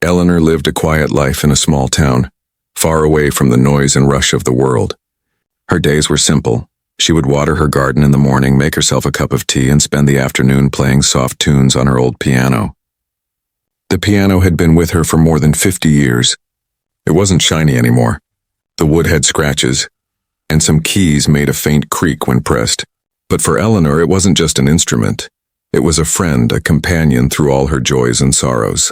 Eleanor lived a quiet life in a small town, far away from the noise and rush of the world. Her days were simple. She would water her garden in the morning, make herself a cup of tea, and spend the afternoon playing soft tunes on her old piano. The piano had been with her for more than 50 years. It wasn't shiny anymore. The wood had scratches, and some keys made a faint creak when pressed. But for Eleanor, it wasn't just an instrument. It was a friend, a companion through all her joys and sorrows.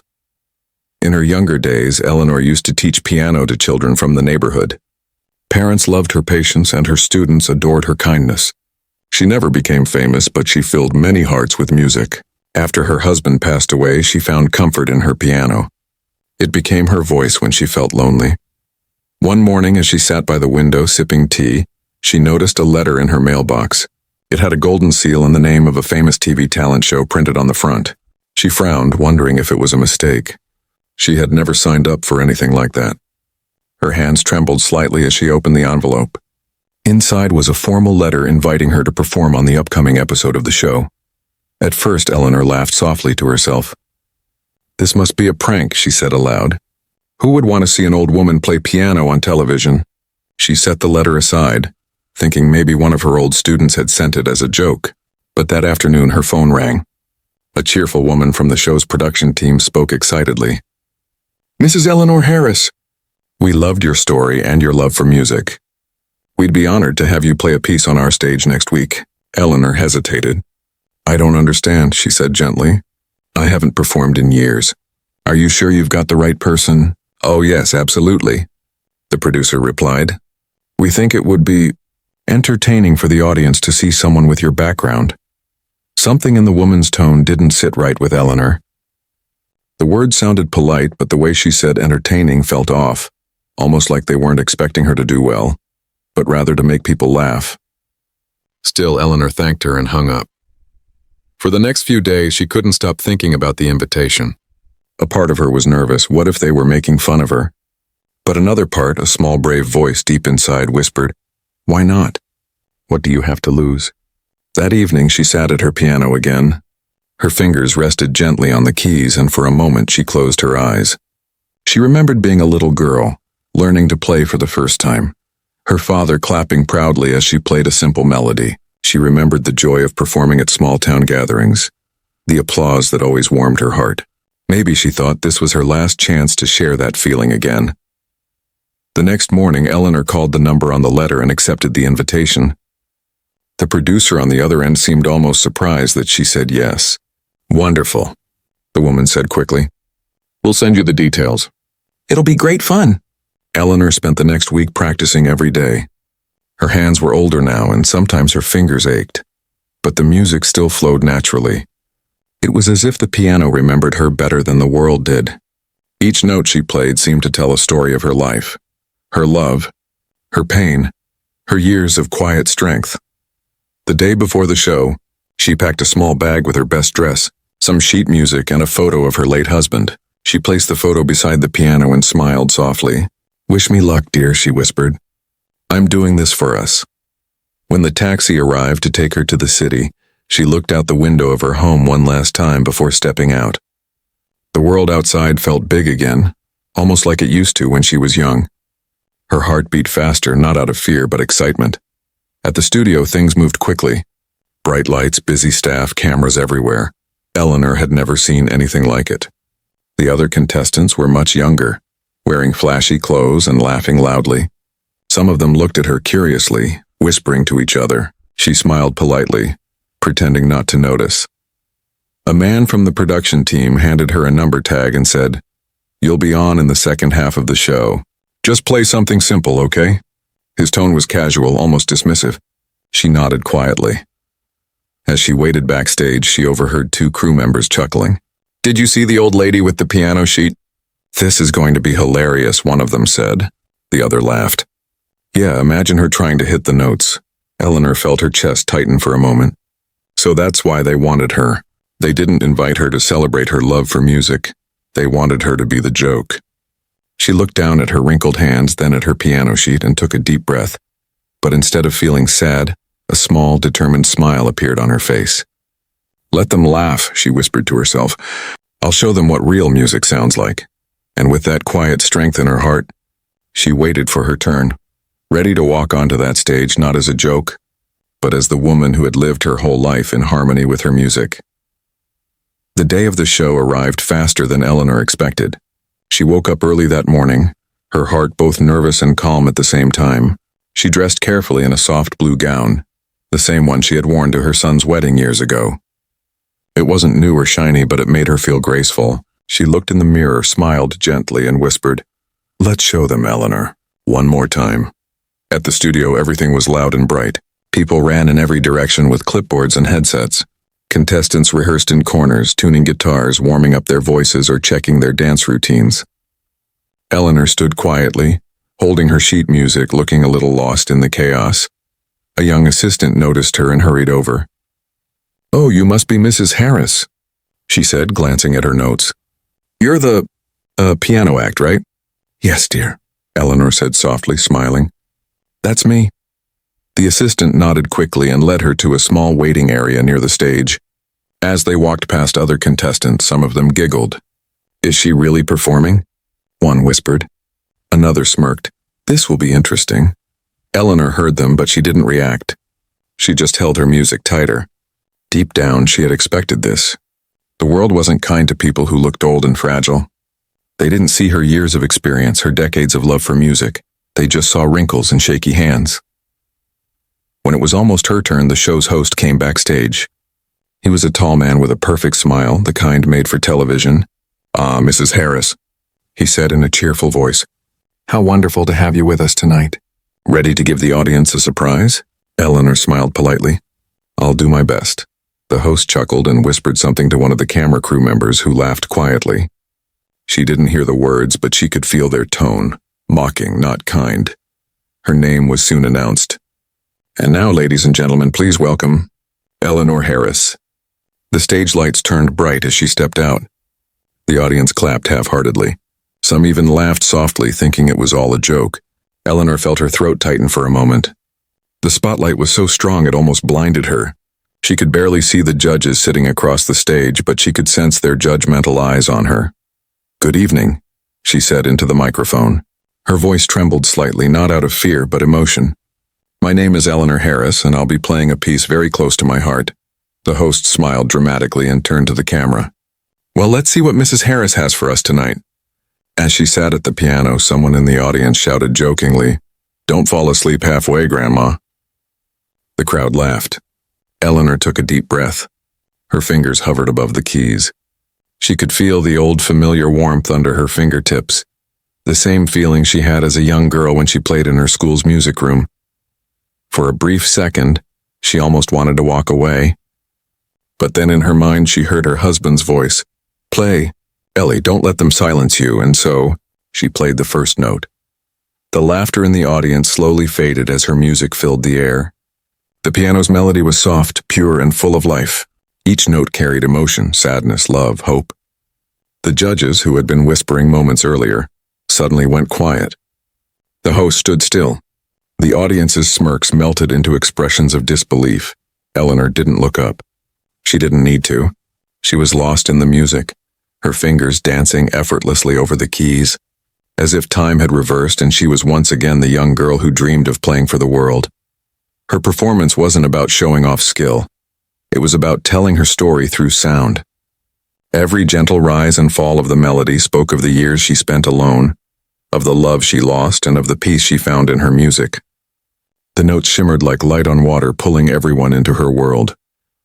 In her younger days, Eleanor used to teach piano to children from the neighborhood. Parents loved her patience, and her students adored her kindness. She never became famous, but she filled many hearts with music. After her husband passed away, she found comfort in her piano. It became her voice when she felt lonely. One morning, as she sat by the window sipping tea, she noticed a letter in her mailbox. It had a golden seal and the name of a famous TV talent show printed on the front. She frowned, wondering if it was a mistake. She had never signed up for anything like that. Her hands trembled slightly as she opened the envelope. Inside was a formal letter inviting her to perform on the upcoming episode of the show. At first, Eleanor laughed softly to herself. "This must be a prank," she said aloud. "Who would want to see an old woman play piano on television?" She set the letter aside, thinking maybe one of her old students had sent it as a joke. But that afternoon, her phone rang. A cheerful woman from the show's production team spoke excitedly. "Mrs. Eleanor Harris, we loved your story and your love for music. We'd be honored to have you play a piece on our stage next week." Eleanor hesitated. "I don't understand," she said gently. "I haven't performed in years. Are you sure you've got the right person?" "Oh yes, absolutely," the producer replied. "We think it would be entertaining for the audience to see someone with your background." Something in the woman's tone didn't sit right with Eleanor. The words sounded polite, but the way she said entertaining felt off, almost like they weren't expecting her to do well, but rather to make people laugh. Still, Eleanor thanked her and hung up. For the next few days, she couldn't stop thinking about the invitation. A part of her was nervous. What if they were making fun of her? But another part, a small brave voice deep inside, whispered, "Why not? What do you have to lose?" That evening, she sat at her piano again. Her fingers rested gently on the keys, and for a moment she closed her eyes. She remembered being a little girl, learning to play for the first time. Her father clapping proudly as she played a simple melody. She remembered the joy of performing at small-town gatherings, the applause that always warmed her heart. Maybe she thought this was her last chance to share that feeling again. The next morning, Eleanor called the number on the letter and accepted the invitation. The producer on the other end seemed almost surprised that she said yes. "Wonderful," the woman said quickly. "We'll send you the details." "It'll be great fun." Eleanor spent the next week practicing every day. Her hands were older now, and sometimes her fingers ached, but the music still flowed naturally. It was as if the piano remembered her better than the world did. Each note she played seemed to tell a story of her life, her love, her pain, her years of quiet strength. The day before the show, she packed a small bag with her best dress, some sheet music, and a photo of her late husband. She placed the photo beside the piano and smiled softly. "Wish me luck, dear," she whispered. "I'm doing this for us." When the taxi arrived to take her to the city, she looked out the window of her home one last time before stepping out. The world outside felt big again, almost like it used to when she was young. Her heart beat faster, not out of fear but excitement. At the studio, things moved quickly. Bright lights, busy staff, cameras everywhere. Eleanor had never seen anything like it. The other contestants were much younger, wearing flashy clothes and laughing loudly. Some of them looked at her curiously, whispering to each other. She smiled politely, pretending not to notice. A man from the production team handed her a number tag and said, "You'll be on in the second half of the show. Just play something simple, okay?" His tone was casual, almost dismissive. She nodded quietly. As she waited backstage, she overheard two crew members chuckling. "Did you see the old lady with the piano sheet?" "This is going to be hilarious," one of them said. The other laughed. "Yeah, imagine her trying to hit the notes." Eleanor felt her chest tighten for a moment. So that's why they wanted her. They didn't invite her to celebrate her love for music. They wanted her to be the joke. She looked down at her wrinkled hands, then at her piano sheet, and took a deep breath. But instead of feeling sad, a small, determined smile appeared on her face. "Let them laugh," she whispered to herself. "I'll show them what real music sounds like." And with that quiet strength in her heart, she waited for her turn, ready to walk onto that stage not as a joke, but as the woman who had lived her whole life in harmony with her music. The day of the show arrived faster than Eleanor expected. She woke up early that morning, her heart both nervous and calm at the same time. She dressed carefully in a soft blue gown, the same one she had worn to her son's wedding years ago. It wasn't new or shiny, but it made her feel graceful. She looked in the mirror, smiled gently, and whispered, "Let's show them, Eleanor. One more time." At the studio, everything was loud and bright. People ran in every direction with clipboards and headsets. Contestants rehearsed in corners, tuning guitars, warming up their voices, or checking their dance routines. Eleanor stood quietly, holding her sheet music, looking a little lost in the chaos. A young assistant noticed her and hurried over. "Oh, you must be Mrs. Harris," she said, glancing at her notes. "You're the, piano act, right?" "Yes, dear," Eleanor said softly, smiling. "That's me." The assistant nodded quickly and led her to a small waiting area near the stage. As they walked past other contestants, some of them giggled. "Is she really performing?" one whispered. Another smirked. "This will be interesting." Eleanor heard them, but she didn't react. She just held her music tighter. Deep down, she had expected this. The world wasn't kind to people who looked old and fragile. They didn't see her years of experience, her decades of love for music. They just saw wrinkles and shaky hands. When it was almost her turn, the show's host came backstage. He was a tall man with a perfect smile, the kind made for television. "Ah, Mrs. Harris," he said in a cheerful voice. "How wonderful to have you with us tonight." "Ready to give the audience a surprise?" Eleanor smiled politely. "I'll do my best." The host chuckled and whispered something to one of the camera crew members, who laughed quietly. She didn't hear the words, but she could feel their tone, mocking, not kind. Her name was soon announced. "And now, ladies and gentlemen, please welcome Eleanor Harris." The stage lights turned bright as she stepped out. The audience clapped half-heartedly. Some even laughed softly, thinking it was all a joke. Eleanor felt her throat tighten for a moment. The spotlight was so strong it almost blinded her. She could barely see the judges sitting across the stage, but she could sense their judgmental eyes on her. "Good evening," she said into the microphone. Her voice trembled slightly, not out of fear, but emotion. "My name is Eleanor Harris, and I'll be playing a piece very close to my heart." The host smiled dramatically and turned to the camera. "Well, let's see what Mrs. Harris has for us tonight." As she sat at the piano, someone in the audience shouted jokingly, "Don't fall asleep halfway, Grandma." The crowd laughed. Eleanor took a deep breath. Her fingers hovered above the keys. She could feel the old familiar warmth under her fingertips, the same feeling she had as a young girl when she played in her school's music room. For a brief second, she almost wanted to walk away. But then in her mind she heard her husband's voice. "Play. Ellie, don't let them silence you," and so she played the first note. The laughter in the audience slowly faded as her music filled the air. The piano's melody was soft, pure, and full of life. Each note carried emotion, sadness, love, hope. The judges, who had been whispering moments earlier, suddenly went quiet. The host stood still. The audience's smirks melted into expressions of disbelief. Eleanor didn't look up. She didn't need to. She was lost in the music, her fingers dancing effortlessly over the keys, as if time had reversed and she was once again the young girl who dreamed of playing for the world. Her performance wasn't about showing off skill. It was about telling her story through sound. Every gentle rise and fall of the melody spoke of the years she spent alone, of the love she lost, and of the peace she found in her music. The notes shimmered like light on water, pulling everyone into her world.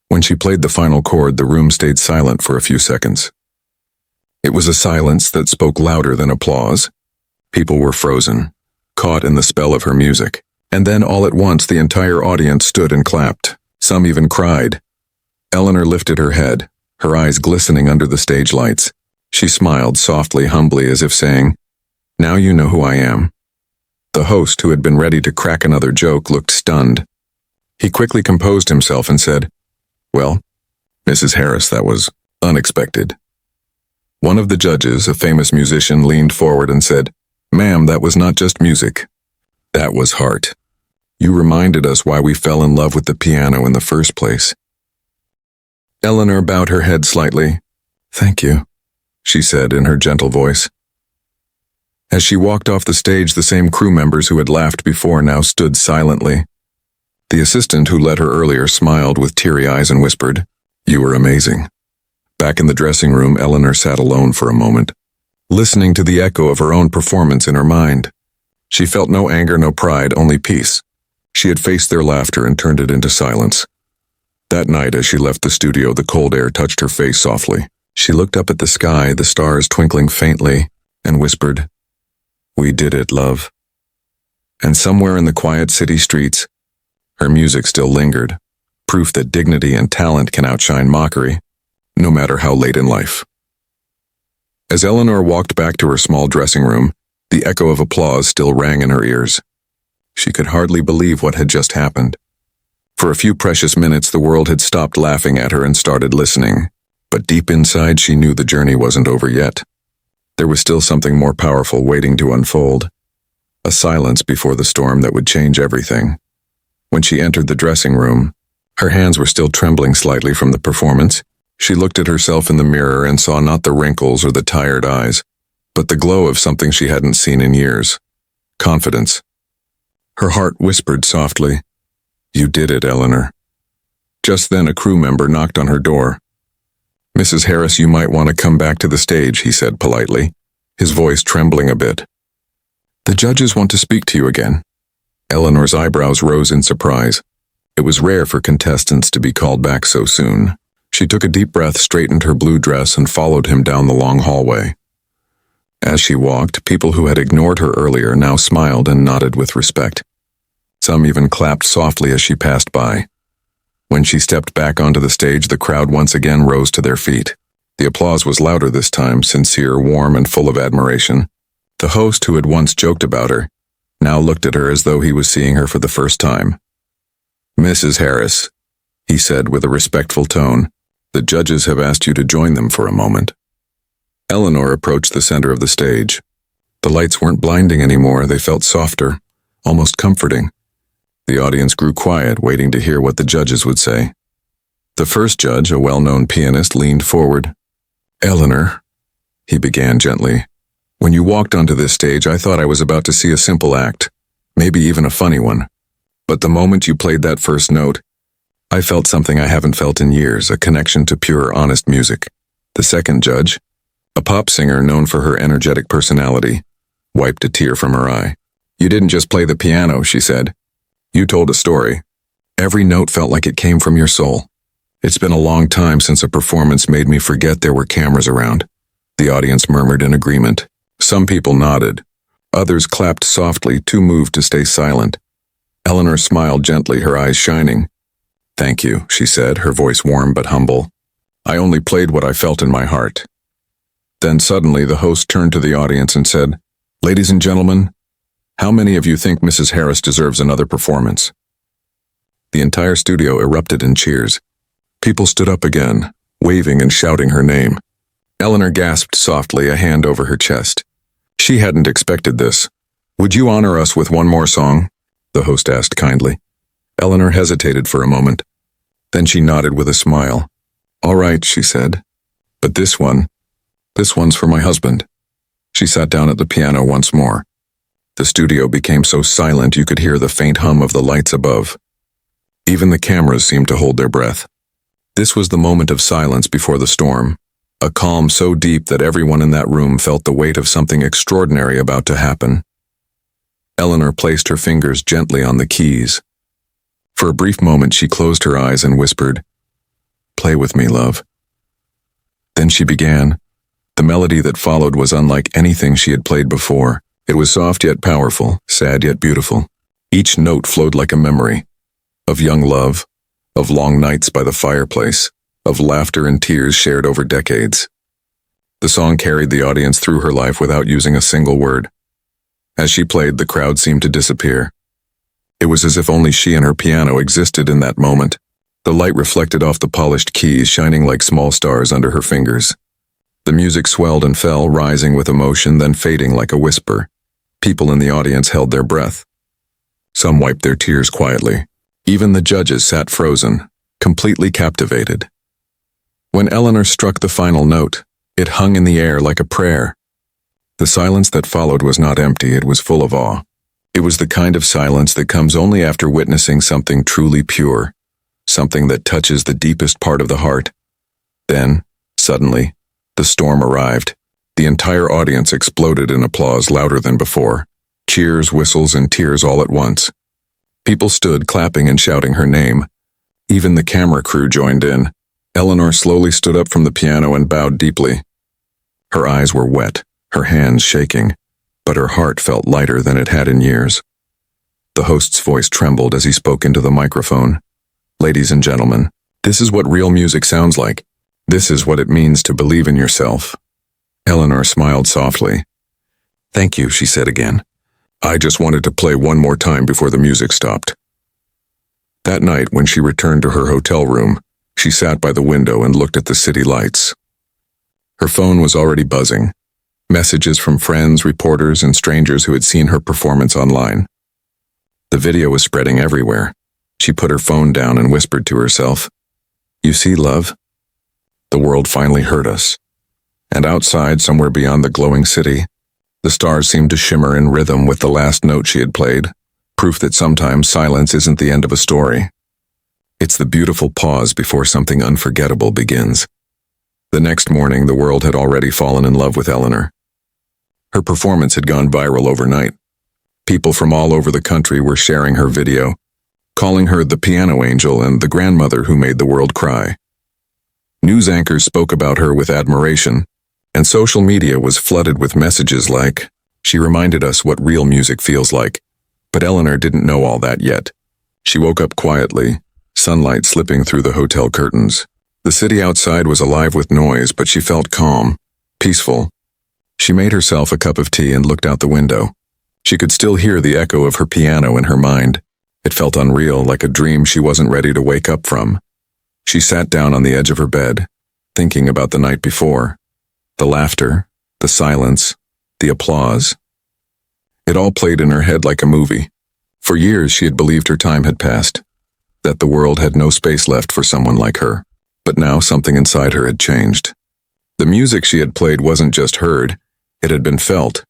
When she played the final chord, the room stayed silent for a few seconds. It was a silence that spoke louder than applause. People were frozen, caught in the spell of her music. And then all at once the entire audience stood and clapped. Some even cried. Eleanor lifted her head, her eyes glistening under the stage lights. She smiled softly, humbly, as if saying, "Now you know who I am." The host, who had been ready to crack another joke, looked stunned. He quickly composed himself and said, "Well, Mrs. Harris, that was unexpected." One of the judges, a famous musician, leaned forward and said, "Ma'am, that was not just music. That was heart. You reminded us why we fell in love with the piano in the first place." Eleanor bowed her head slightly. "Thank you," she said in her gentle voice. As she walked off the stage, the same crew members who had laughed before now stood silently. The assistant who led her earlier smiled with teary eyes and whispered, "You were amazing." Back in the dressing room, Eleanor sat alone for a moment, listening to the echo of her own performance in her mind. She felt no anger, no pride, only peace. She had faced their laughter and turned it into silence. That night, as she left the studio, the cold air touched her face softly. She looked up at the sky, the stars twinkling faintly, and whispered, "We did it, love." And somewhere in the quiet city streets, her music still lingered, proof that dignity and talent can outshine mockery, no matter how late in life. As Eleanor walked back to her small dressing room, the echo of applause still rang in her ears. She could hardly believe what had just happened. For a few precious minutes, the world had stopped laughing at her and started listening. But deep inside, she knew the journey wasn't over yet. There was still something more powerful waiting to unfold. A silence before the storm that would change everything. When she entered the dressing room, her hands were still trembling slightly from the performance. She looked at herself in the mirror and saw not the wrinkles or the tired eyes, but the glow of something she hadn't seen in years. Confidence. Her heart whispered softly, "You did it, Eleanor." Just then a crew member knocked on her door. "Mrs. Harris, you might want to come back to the stage," he said politely, his voice trembling a bit. "The judges want to speak to you again." Eleanor's eyebrows rose in surprise. It was rare for contestants to be called back so soon. She took a deep breath, straightened her blue dress, and followed him down the long hallway. As she walked, people who had ignored her earlier now smiled and nodded with respect. Some even clapped softly as she passed by. When she stepped back onto the stage, the crowd once again rose to their feet. The applause was louder this time, sincere, warm, and full of admiration. The host, who had once joked about her, now looked at her as though he was seeing her for the first time. "Mrs. Harris," he said with a respectful tone, "the judges have asked you to join them for a moment." Eleanor approached the center of the stage. The lights weren't blinding anymore, they felt softer, almost comforting. The audience grew quiet, waiting to hear what the judges would say. The first judge, a well-known pianist, leaned forward. "Eleanor," he began gently, "when you walked onto this stage, I thought I was about to see a simple act, maybe even a funny one. But the moment you played that first note, I felt something I haven't felt in years, a connection to pure, honest music." The second judge, a pop singer known for her energetic personality, wiped a tear from her eye. "You didn't just play the piano," she said. "You told a story. Every note felt like it came from your soul. It's been a long time since a performance made me forget there were cameras around." The audience murmured in agreement. Some people nodded. Others clapped softly, too moved to stay silent. Eleanor smiled gently, her eyes shining. "Thank you," she said, her voice warm but humble. "I only played what I felt in my heart." Then suddenly the host turned to the audience and said, "Ladies and gentlemen, how many of you think Mrs. Harris deserves another performance?" The entire studio erupted in cheers. People stood up again, waving and shouting her name. Eleanor gasped softly, a hand over her chest. She hadn't expected this. "Would you honor us with one more song?" the host asked kindly. Eleanor hesitated for a moment. Then she nodded with a smile. "All right," she said. "But this one's for my husband." She sat down at the piano once more. The studio became so silent you could hear the faint hum of the lights above. Even the cameras seemed to hold their breath. This was the moment of silence before the storm, a calm so deep that everyone in that room felt the weight of something extraordinary about to happen. Eleanor placed her fingers gently on the keys. For a brief moment she closed her eyes and whispered, "Play with me, love." Then she began. The melody that followed was unlike anything she had played before. It was soft yet powerful, sad yet beautiful. Each note flowed like a memory, of young love, of long nights by the fireplace, of laughter and tears shared over decades. The song carried the audience through her life without using a single word. As she played, the crowd seemed to disappear. It was as if only she and her piano existed in that moment. The light reflected off the polished keys, shining like small stars under her fingers. The music swelled and fell, rising with emotion, then fading like a whisper. People in the audience held their breath. Some wiped their tears quietly. Even the judges sat frozen, completely captivated. When Eleanor struck the final note, it hung in the air like a prayer. The silence that followed was not empty, it was full of awe. It was the kind of silence that comes only after witnessing something truly pure, something that touches the deepest part of the heart. Then, suddenly, the storm arrived. The entire audience exploded in applause louder than before. Cheers, whistles, and tears all at once. People stood clapping and shouting her name. Even the camera crew joined in. Eleanor slowly stood up from the piano and bowed deeply. Her eyes were wet, her hands shaking, but her heart felt lighter than it had in years. The host's voice trembled as he spoke into the microphone. Ladies and gentlemen, this is what real music sounds like. This is what it means to believe in yourself. Eleanor smiled softly. Thank you, she said again. I just wanted to play one more time before the music stopped. That night, when she returned to her hotel room, she sat by the window and looked at the city lights. Her phone was already buzzing. Messages from friends, reporters, and strangers who had seen her performance online. The video was spreading everywhere. She put her phone down and whispered to herself, You see, love? The world finally heard us. And outside, somewhere beyond the glowing city, the stars seemed to shimmer in rhythm with the last note she had played, proof that sometimes silence isn't the end of a story. It's the beautiful pause before something unforgettable begins. The next morning, the world had already fallen in love with Eleanor. Her performance had gone viral overnight. People from all over the country were sharing her video, calling her the piano angel and the grandmother who made the world cry. News anchors spoke about her with admiration, and social media was flooded with messages like, She reminded us what real music feels like. But Eleanor didn't know all that yet. She woke up quietly, sunlight slipping through the hotel curtains. The city outside was alive with noise, but she felt calm, peaceful. She made herself a cup of tea and looked out the window. She could still hear the echo of her piano in her mind. It felt unreal, like a dream she wasn't ready to wake up from. She sat down on the edge of her bed, thinking about the night before. The laughter, the silence, the applause. It all played in her head like a movie. For years she had believed her time had passed, that the world had no space left for someone like her. But now something inside her had changed. The music she had played wasn't just heard, it had been felt.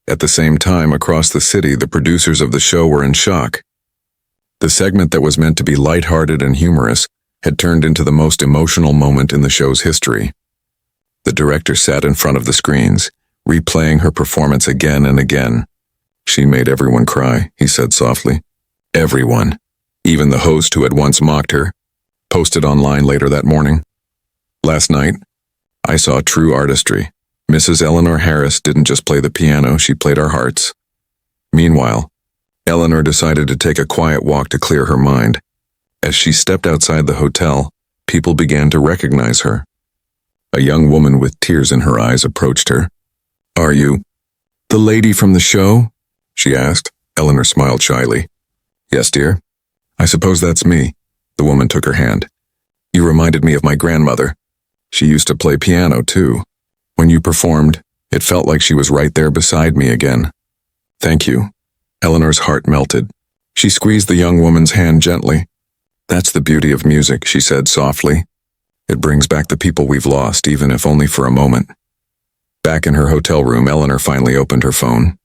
At the same time, across the city, the producers of the show were in shock. The segment that was meant to be lighthearted and humorous had turned into the most emotional moment in the show's history. The director sat in front of the screens, replaying her performance again and again. She made everyone cry, he said softly. Everyone. Even the host who had once mocked her. Posted online later that morning. Last night, I saw true artistry. Mrs. Eleanor Harris didn't just play the piano, she played our hearts. Meanwhile, Eleanor decided to take a quiet walk to clear her mind. As she stepped outside the hotel, people began to recognize her. A young woman with tears in her eyes approached her. Are you the lady from the show? She asked. Eleanor smiled shyly. Yes, dear. I suppose that's me. The woman took her hand. You reminded me of my grandmother. She used to play piano, too. When you performed, it felt like she was right there beside me again. Thank you. Eleanor's heart melted. She squeezed the young woman's hand gently. That's the beauty of music, she said softly. It brings back the people we've lost, even if only for a moment. Back in her hotel room, Eleanor finally opened her phone.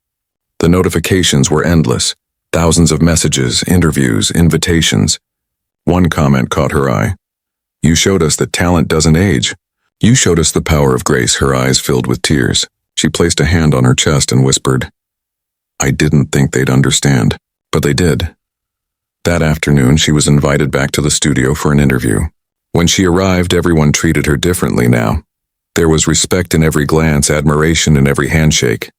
The notifications were endless. Thousands of messages, interviews, invitations. One comment caught her eye. You showed us that talent doesn't age. You showed us the power of grace, her eyes filled with tears. She placed a hand on her chest and whispered, I didn't think they'd understand, but they did. That afternoon, she was invited back to the studio for an interview. When she arrived, everyone treated her differently now. There was respect in every glance, admiration in every handshake.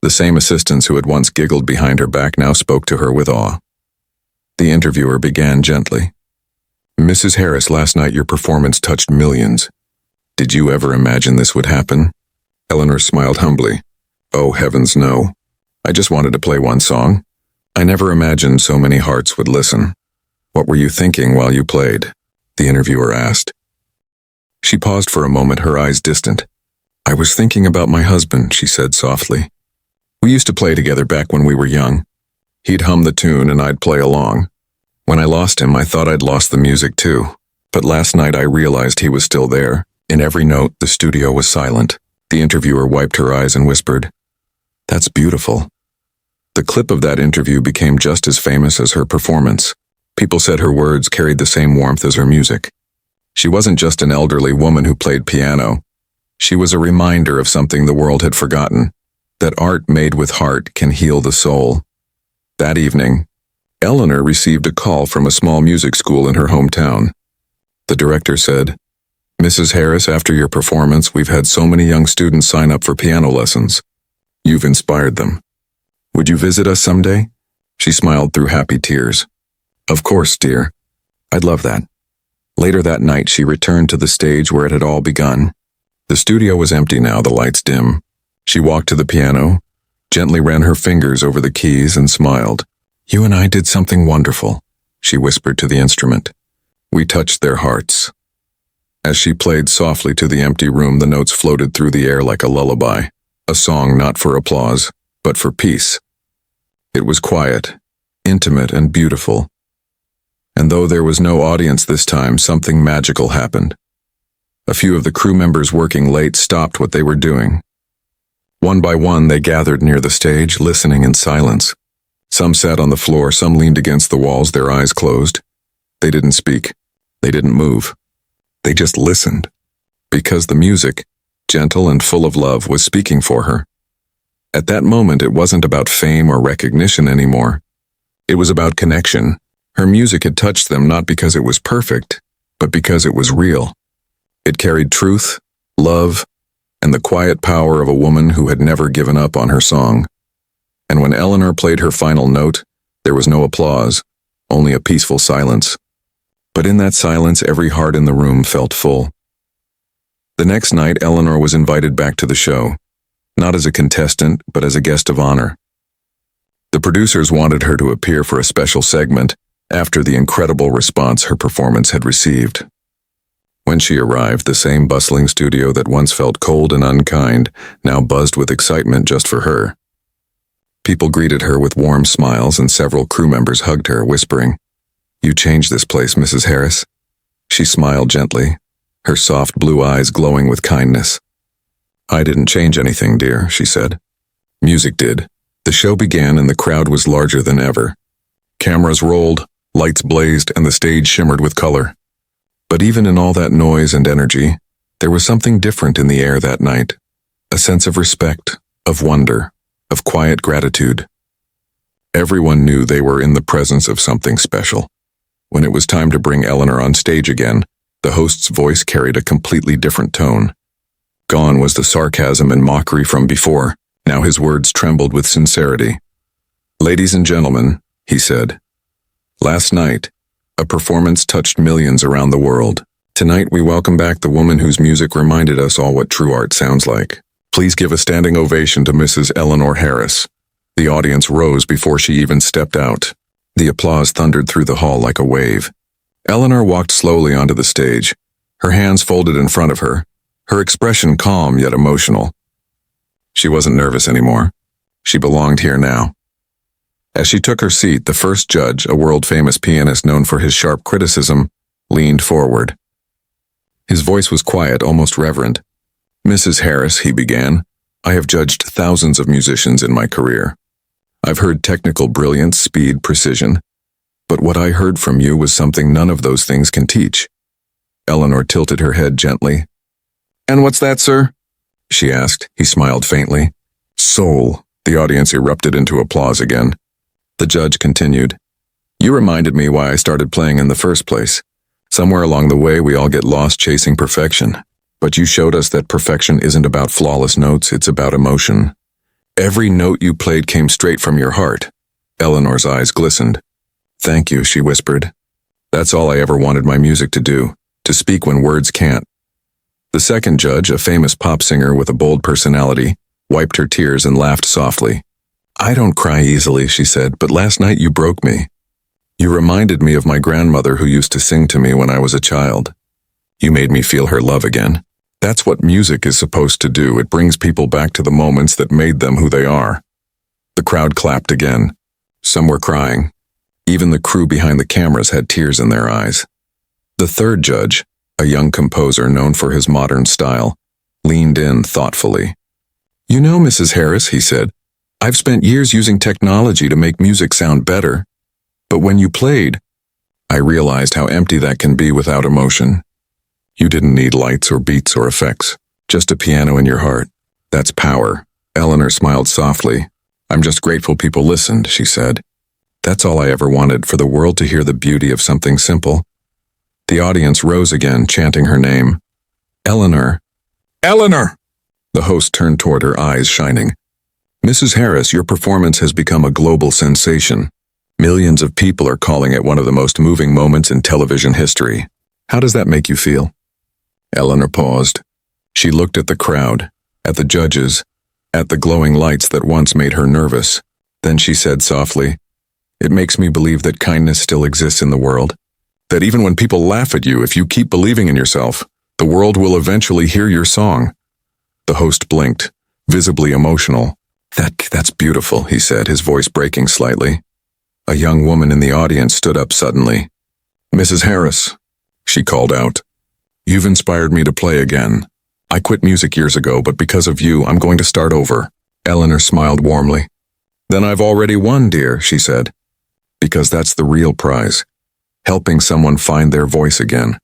The same assistants who had once giggled behind her back now spoke to her with awe. The interviewer began gently. Mrs. Harris, last night your performance touched millions. Did you ever imagine this would happen? Eleanor smiled humbly. Oh, heavens, no. I just wanted to play one song. I never imagined so many hearts would listen. What were you thinking while you played? The interviewer asked. She paused for a moment, her eyes distant. I was thinking about my husband, she said softly. We used to play together back when we were young. He'd hum the tune and I'd play along. When I lost him, I thought I'd lost the music too. But last night I realized he was still there. In every note, the studio was silent. The interviewer wiped her eyes and whispered, "That's beautiful." The clip of that interview became just as famous as her performance. People said her words carried the same warmth as her music. She wasn't just an elderly woman who played piano. She was a reminder of something the world had forgotten, that art made with heart can heal the soul. That evening, Eleanor received a call from a small music school in her hometown. The director said, "Mrs. Harris, after your performance, we've had so many young students sign up for piano lessons. You've inspired them. Would you visit us someday?" She smiled through happy tears. "Of course, dear. I'd love that." Later that night, she returned to the stage where it had all begun. The studio was empty now, the lights dim. She walked to the piano, gently ran her fingers over the keys and smiled. "You and I did something wonderful," she whispered to the instrument. "We touched their hearts." As she played softly to the empty room, the notes floated through the air like a lullaby, a song not for applause, but for peace. It was quiet, intimate, and beautiful. And though there was no audience this time, something magical happened. A few of the crew members working late stopped what they were doing. One by one, they gathered near the stage, listening in silence. Some sat on the floor, some leaned against the walls, their eyes closed. They didn't speak. They didn't move. They just listened. Because the music, gentle and full of love, was speaking for her. At that moment, it wasn't about fame or recognition anymore. It was about connection. Her music had touched them not because it was perfect, but because it was real. It carried truth, love, and the quiet power of a woman who had never given up on her song. And when Eleanor played her final note, there was no applause, only a peaceful silence. But in that silence, every heart in the room felt full. The next night, Eleanor was invited back to the show, not as a contestant, but as a guest of honor. The producers wanted her to appear for a special segment after the incredible response her performance had received. When she arrived, the same bustling studio that once felt cold and unkind now buzzed with excitement just for her. People greeted her with warm smiles, and several crew members hugged her, whispering, "You changed this place, Mrs. Harris." She smiled gently, her soft blue eyes glowing with kindness. "I didn't change anything, dear," she said. Music did. The show began and the crowd was larger than ever. Cameras rolled, lights blazed, and the stage shimmered with color. But even in all that noise and energy, there was something different in the air that night. A sense of respect, of wonder, of quiet gratitude. Everyone knew they were in the presence of something special. When it was time to bring Eleanor on stage again, the host's voice carried a completely different tone. Gone was the sarcasm and mockery from before. Now his words trembled with sincerity. "Ladies and gentlemen," he said, "last night, a performance touched millions around the world. Tonight we welcome back the woman whose music reminded us all what true art sounds like. Please give a standing ovation to Mrs. Eleanor Harris." The audience rose before she even stepped out. The applause thundered through the hall like a wave. Eleanor walked slowly onto the stage, her hands folded in front of her, her expression calm yet emotional. She wasn't nervous anymore. She belonged here now. As she took her seat, the first judge, a world-famous pianist known for his sharp criticism, leaned forward. His voice was quiet, almost reverent. "Mrs. Harris," he began, "I have judged thousands of musicians in my career. I've heard technical brilliance, speed, precision. But what I heard from you was something none of those things can teach." Eleanor tilted her head gently. "And what's that, sir?" she asked. He smiled faintly. "Soul." The audience erupted into applause again. The judge continued, "You reminded me why I started playing in the first place. Somewhere along the way, we all get lost chasing perfection. But you showed us that perfection isn't about flawless notes, it's about emotion. Every note you played came straight from your heart." Eleanor's eyes glistened. "Thank you," she whispered. "That's all I ever wanted my music to do, to speak when words can't." The second judge, a famous pop singer with a bold personality, wiped her tears and laughed softly. "I don't cry easily," she said, "but last night you broke me. You reminded me of my grandmother who used to sing to me when I was a child. You made me feel her love again. That's what music is supposed to do. It brings people back to the moments that made them who they are." The crowd clapped again. Some were crying. Even the crew behind the cameras had tears in their eyes. The third judge, a young composer known for his modern style, leaned in thoughtfully. "You know, Mrs. Harris," he said, "I've spent years using technology to make music sound better. But when you played, I realized how empty that can be without emotion. You didn't need lights or beats or effects, just a piano in your heart. That's power." Eleanor smiled softly. "I'm just grateful people listened," she said. "That's all I ever wanted, for the world to hear the beauty of something simple." The audience rose again, chanting her name. "Eleanor! Eleanor!" The host turned toward her, eyes shining. "Mrs. Harris, your performance has become a global sensation. Millions of people are calling it one of the most moving moments in television history. How does that make you feel?" Eleanor paused. She looked at the crowd, at the judges, at the glowing lights that once made her nervous. Then she said softly, "It makes me believe that kindness still exists in the world. That even when people laugh at you, if you keep believing in yourself, the world will eventually hear your song." The host blinked, visibly emotional. That's beautiful," he said, his voice breaking slightly. A young woman in the audience stood up suddenly. "Mrs. Harris," she called out, "you've inspired me to play again. I quit music years ago, but because of you, I'm going to start over." Eleanor smiled warmly. "Then I've already won, dear," she said. "Because that's the real prize, helping someone find their voice again."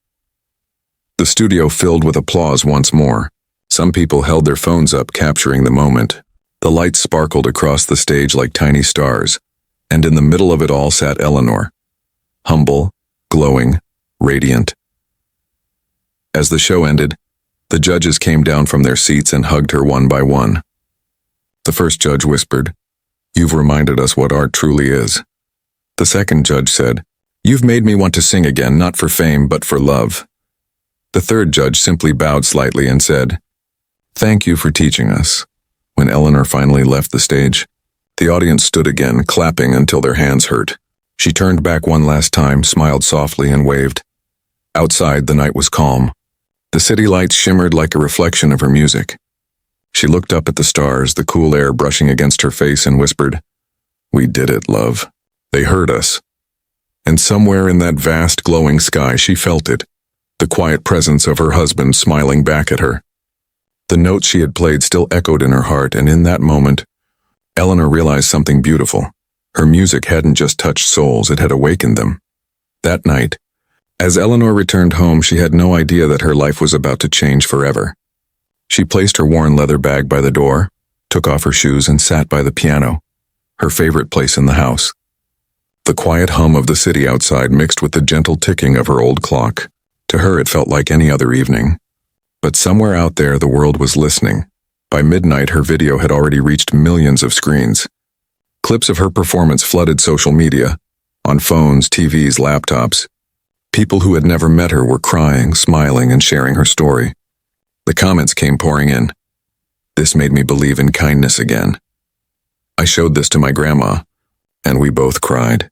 The studio filled with applause once more. Some people held their phones up, capturing the moment. The lights sparkled across the stage like tiny stars, and in the middle of it all sat Eleanor, humble, glowing, radiant. As the show ended, the judges came down from their seats and hugged her one by one. The first judge whispered, "You've reminded us what art truly is." The second judge said, "You've made me want to sing again, not for fame, but for love." The third judge simply bowed slightly and said, "Thank you for teaching us." When Eleanor finally left the stage, the audience stood again, clapping until their hands hurt. She turned back one last time, smiled softly, and waved. Outside, the night was calm. The city lights shimmered like a reflection of her music. She looked up at the stars, the cool air brushing against her face, and whispered, "We did it, love. They heard us." And somewhere in that vast glowing sky she felt it, the quiet presence of her husband smiling back at her. The notes she had played still echoed in her heart, and in that moment, Eleanor realized something beautiful. Her music hadn't just touched souls, it had awakened them. That night, as Eleanor returned home, she had no idea that her life was about to change forever. She placed her worn leather bag by the door, took off her shoes, and sat by the piano, her favorite place in the house. The quiet hum of the city outside mixed with the gentle ticking of her old clock. To her, it felt like any other evening. But somewhere out there, the world was listening. By midnight, her video had already reached millions of screens. Clips of her performance flooded social media, on phones, TVs, laptops. People who had never met her were crying, smiling, and sharing her story. The comments came pouring in. "This made me believe in kindness again. I showed this to my grandma, and we both cried.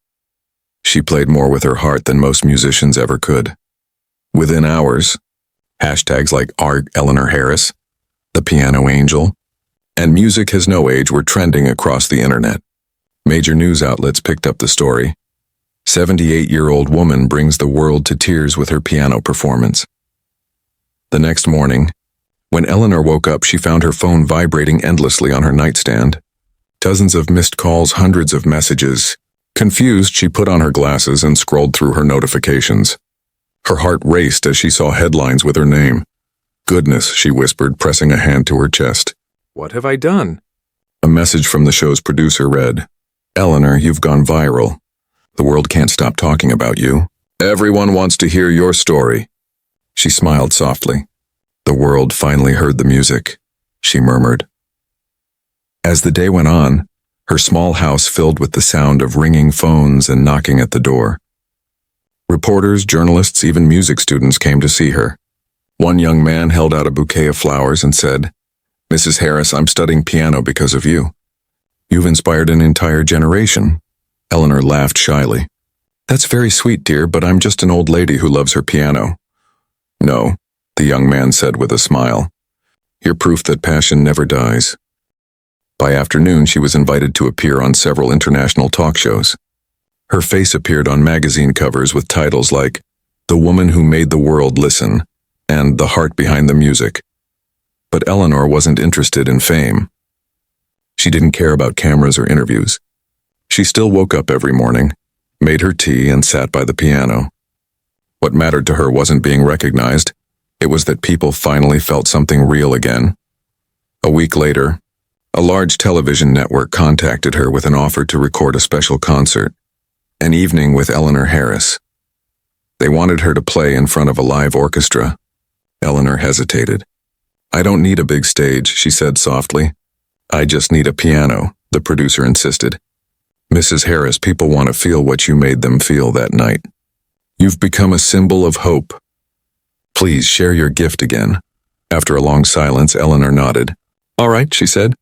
She played more with her heart than most musicians ever could." Within hours, hashtags like #Eleanor Harris, the piano angel, and music has no age were trending across the internet. Major news outlets picked up the story. 78-year-old woman brings the world to tears with her piano performance. The next morning, when Eleanor woke up, she found her phone vibrating endlessly on her nightstand. Dozens of missed calls, hundreds of messages. Confused, she put on her glasses and scrolled through her notifications. Her heart raced as she saw headlines with her name. "Goodness," she whispered, pressing a hand to her chest. "What have I done?" A message from the show's producer read, "Eleanor, you've gone viral. The world can't stop talking about you. Everyone wants to hear your story." She smiled softly. "The world finally heard the music," she murmured. As the day went on, her small house filled with the sound of ringing phones and knocking at the door. Reporters, journalists, even music students came to see her. One young man held out a bouquet of flowers and said, "Mrs. Harris, I'm studying piano because of you. You've inspired an entire generation." Eleanor laughed shyly. "That's very sweet, dear, but I'm just an old lady who loves her piano." "No," the young man said with a smile. "You're proof that passion never dies." By afternoon, she was invited to appear on several international talk shows. Her face appeared on magazine covers with titles like "The Woman Who Made the World Listen" and "The Heart Behind the Music." But Eleanor wasn't interested in fame. She didn't care about cameras or interviews. She still woke up every morning, made her tea, and sat by the piano. What mattered to her wasn't being recognized. It was that people finally felt something real again. A week later, a large television network contacted her with an offer to record a special concert, an evening with Eleanor Harris. They wanted her to play in front of a live orchestra. Eleanor hesitated. "I don't need a big stage," she said softly. "I just need a piano," the producer insisted. "Mrs. Harris, people want to feel what you made them feel that night. You've become a symbol of hope. Please share your gift again." After a long silence, Eleanor nodded. "All right," she said.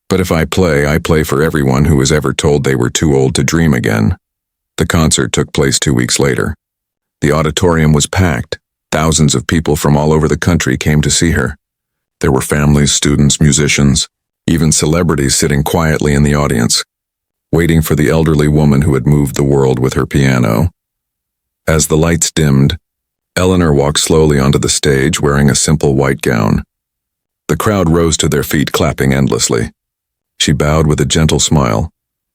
"But if I play for everyone who was ever told they were too old to dream again." The concert took place 2 weeks later. The auditorium was packed. Thousands of people from all over the country came to see her. There were families, students, musicians, even celebrities sitting quietly in the audience, waiting for the elderly woman who had moved the world with her piano. As the lights dimmed, Eleanor walked slowly onto the stage wearing a simple white gown. The crowd rose to their feet, clapping endlessly. She bowed with a gentle smile,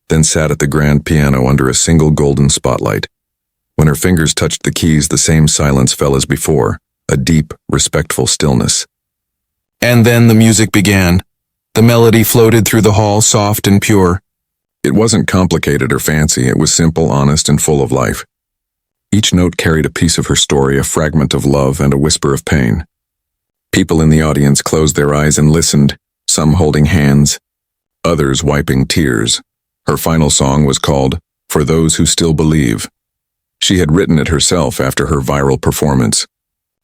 then sat at the grand piano under a single golden spotlight. When her fingers touched the keys, the same silence fell as before, a deep, respectful stillness. And then the music began. The melody floated through the hall, soft and pure. It wasn't complicated or fancy, it was simple, honest, and full of life. Each note carried a piece of her story, a fragment of love and a whisper of pain. People in the audience closed their eyes and listened, some holding hands, others wiping tears. Her final song was called "For Those Who Still Believe." She had written it herself after her viral performance.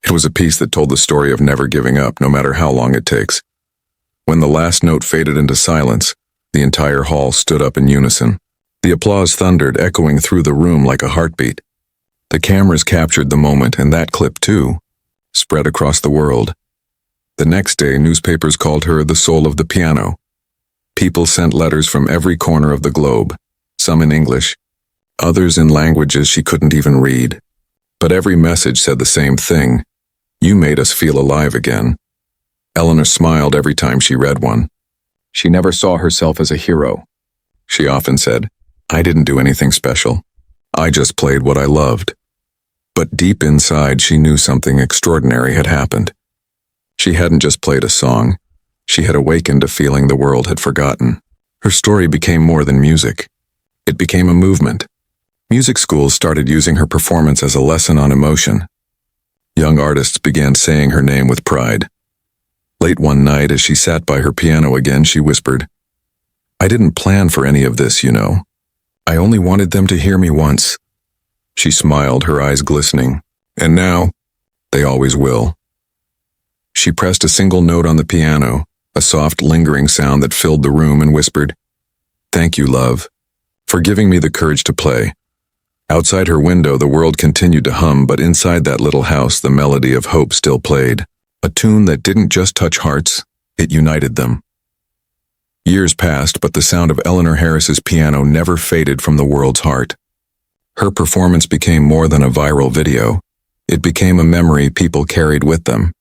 It was a piece that told the story of never giving up, no matter how long it takes. When the last note faded into silence, the entire hall stood up in unison. The applause thundered, echoing through the room like a heartbeat. The cameras captured the moment, and that clip, too, spread across the world. The next day, newspapers called her the soul of the piano. People sent letters from every corner of the globe, some in English, others in languages she couldn't even read. But every message said the same thing: "You made us feel alive again." Eleanor smiled every time she read one. She never saw herself as a hero. She often said, "I didn't do anything special. I just played what I loved." But deep inside, she knew something extraordinary had happened. She hadn't just played a song. She had awakened a feeling the world had forgotten. Her story became more than music. It became a movement. Music schools started using her performance as a lesson on emotion. Young artists began saying her name with pride. Late one night, as she sat by her piano again, she whispered, "I didn't plan for any of this, you know. I only wanted them to hear me once." She smiled, her eyes glistening. "And now, they always will." She pressed a single note on the piano, a soft, lingering sound that filled the room, and whispered, "Thank you, love, for giving me the courage to play." Outside her window, the world continued to hum, but inside that little house, the melody of hope still played. A tune that didn't just touch hearts, it united them. Years passed, but the sound of Eleanor Harris's piano never faded from the world's heart. Her performance became more than a viral video. It became a memory people carried with them.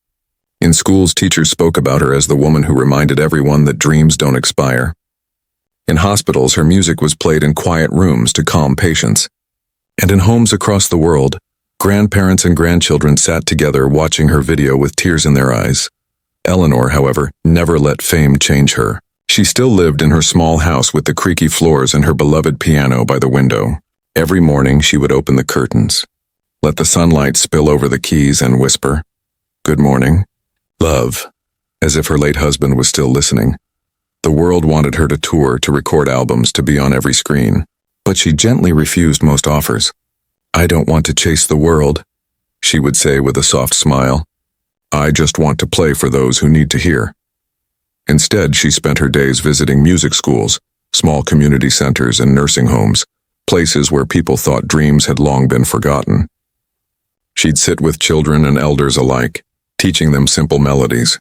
In schools, teachers spoke about her as the woman who reminded everyone that dreams don't expire. In hospitals, her music was played in quiet rooms to calm patients. And in homes across the world, grandparents and grandchildren sat together watching her video with tears in their eyes. Eleanor, however, never let fame change her. She still lived in her small house with the creaky floors and her beloved piano by the window. Every morning she would open the curtains, let the sunlight spill over the keys, and whisper, "Good morning, love," as if her late husband was still listening. The world wanted her to tour, to record albums, to be on every screen. But she gently refused most offers. "I don't want to chase the world," she would say with a soft smile. "I just want to play for those who need to hear." Instead, she spent her days visiting music schools, small community centers, and nursing homes, places where people thought dreams had long been forgotten. She'd sit with children and elders alike, teaching them simple melodies.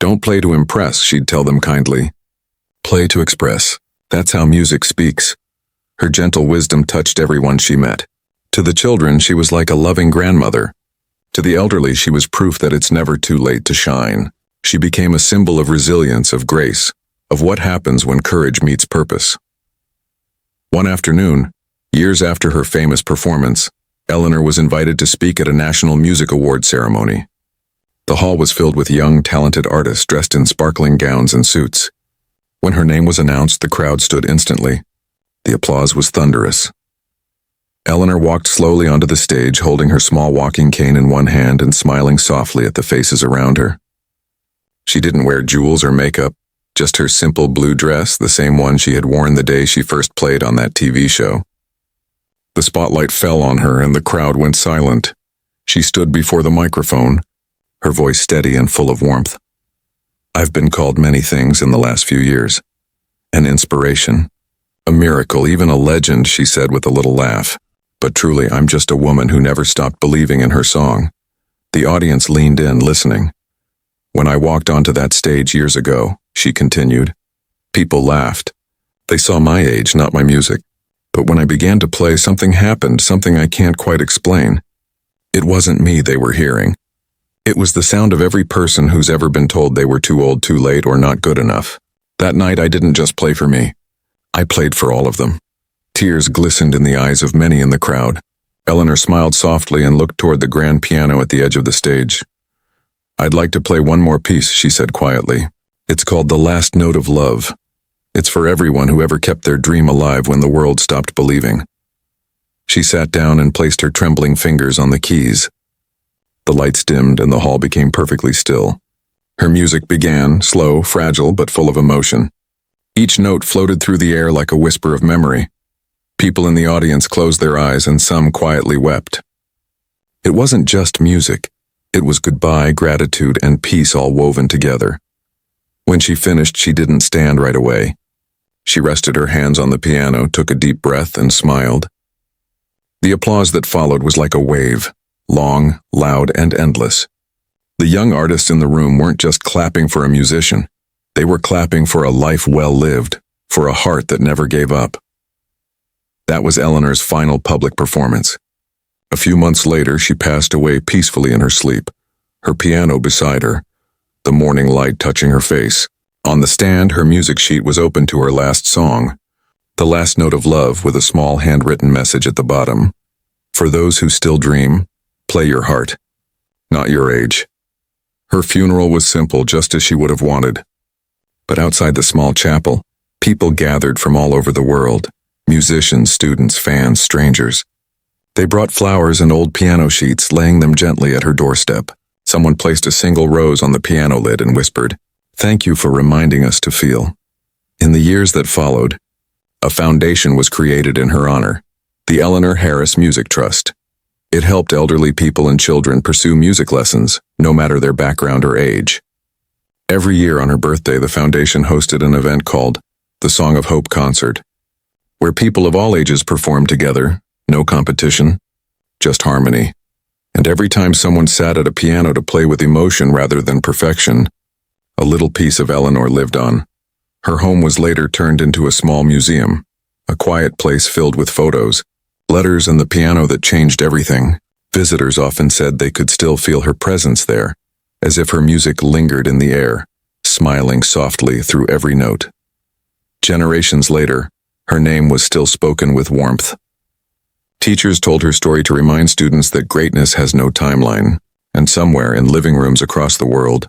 "Don't play to impress," she'd tell them kindly. "Play to express. That's how music speaks." Her gentle wisdom touched everyone she met. To the children, she was like a loving grandmother. To the elderly, she was proof that it's never too late to shine. She became a symbol of resilience, of grace, of what happens when courage meets purpose. One afternoon, years after her famous performance, Eleanor was invited to speak at a National Music Award ceremony. The hall was filled with young, talented artists dressed in sparkling gowns and suits. When her name was announced, the crowd stood instantly. The applause was thunderous. Eleanor walked slowly onto the stage, holding her small walking cane in one hand and smiling softly at the faces around her. She didn't wear jewels or makeup, just her simple blue dress, the same one she had worn the day she first played on that TV show. The spotlight fell on her and the crowd went silent. She stood before the microphone, her voice steady and full of warmth. "I've been called many things in the last few years. An inspiration, a miracle, even a legend," she said with a little laugh. "But truly, I'm just a woman who never stopped believing in her song." The audience leaned in, listening. "When I walked onto that stage years ago," she continued, "people laughed. They saw my age, not my music. But when I began to play, something happened, something I can't quite explain. It wasn't me they were hearing. It was the sound of every person who's ever been told they were too old, too late, or not good enough. That night I didn't just play for me. I played for all of them." Tears glistened in the eyes of many in the crowd. Eleanor smiled softly and looked toward the grand piano at the edge of the stage. "I'd like to play one more piece," she said quietly. "It's called The Last Note of Love. It's for everyone who ever kept their dream alive when the world stopped believing." She sat down and placed her trembling fingers on the keys. The lights dimmed and the hall became perfectly still. Her music began, slow, fragile, but full of emotion. Each note floated through the air like a whisper of memory. People in the audience closed their eyes and some quietly wept. It wasn't just music. It was goodbye, gratitude, and peace all woven together. When she finished, she didn't stand right away. She rested her hands on the piano, took a deep breath, and smiled. The applause that followed was like a wave, long, loud, and endless. The young artists in the room weren't just clapping for a musician. They were clapping for a life well lived, for a heart that never gave up. That was Eleanor's final public performance. A few months later, she passed away peacefully in her sleep, her piano beside her, the morning light touching her face. On the stand, her music sheet was open to her last song, The Last Note of Love, with a small handwritten message at the bottom. "For those who still dream, play your heart, not your age." Her funeral was simple, just as she would have wanted. But outside the small chapel, people gathered from all over the world. Musicians, students, fans, strangers. They brought flowers and old piano sheets, laying them gently at her doorstep. Someone placed a single rose on the piano lid and whispered, "Thank you for reminding us to feel." In the years that followed, a foundation was created in her honor, the Eleanor Harris Music Trust. It helped elderly people and children pursue music lessons, no matter their background or age. Every year on her birthday, the foundation hosted an event called the Song of Hope Concert, where people of all ages performed together, no competition, just harmony. And every time someone sat at a piano to play with emotion rather than perfection, a little piece of Eleanor lived on. Her home was later turned into a small museum, a quiet place filled with photos, letters, and the piano that changed everything. Visitors often said they could still feel her presence there, as if her music lingered in the air, smiling softly through every note. Generations later, her name was still spoken with warmth. Teachers told her story to remind students that greatness has no timeline, and somewhere in living rooms across the world,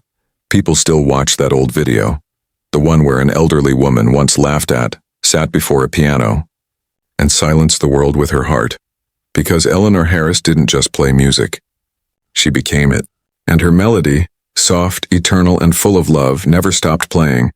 people still watch that old video, the one where an elderly woman once laughed at, sat before a piano, and silenced the world with her heart. Because Eleanor Harris didn't just play music. She became it, and her melody, soft, eternal, and full of love, never stopped playing.